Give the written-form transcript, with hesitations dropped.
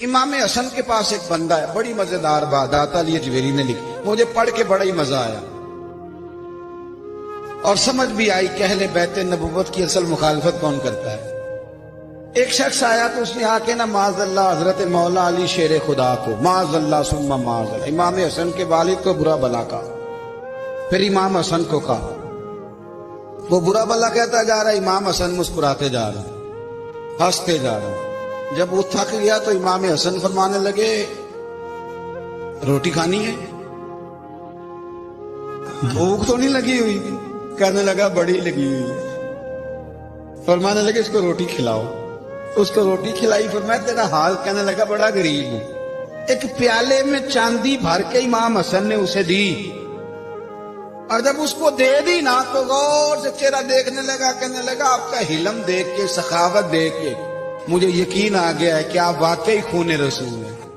امام حسن کے پاس ایک بندہ ہے، بڑی مزیدار بات داتا علی اجویری نے لکھی، مجھے پڑھ کے بڑا ہی مزہ آیا اور سمجھ بھی آئی کہ اہل بیت نبوت کی اصل مخالفت کون کرتا ہے۔ ایک شخص آیا تو اس نے آ کے نا معاذ اللہ حضرت مولا علی شیر خدا کو، معاذ اللہ ثم معاذ اللہ، امام حسن کے والد کو برا بلا کہا، پھر امام حسن کو کہا، وہ برا بلا کہتا جا رہا، امام حسن مسکراتے جا رہا، ہنستے جا رہا۔ جب وہ تھک گیا تو امام حسن فرمانے لگے روٹی کھانی ہے؟ بھوک تو نہیں لگی ہوئی؟ کہنے لگا بڑی لگی ہوئی ہے۔ فرمانے لگے اس کو روٹی کھلاؤ، اس کو روٹی کھلائی، فرمایا تیرا حال؟ کہنے لگا بڑا غریب ہوں۔ ایک پیالے میں چاندی بھر کے امام حسن نے اسے دی، اور جب اس کو دے دی نا تو غور سے چہرہ دیکھنے لگا، کہنے لگا آپ کا حلم دیکھ کے، سخاوت دیکھ کے مجھے یقین آ گیا ہے کہ آپ واقعی خون رسول ہیں۔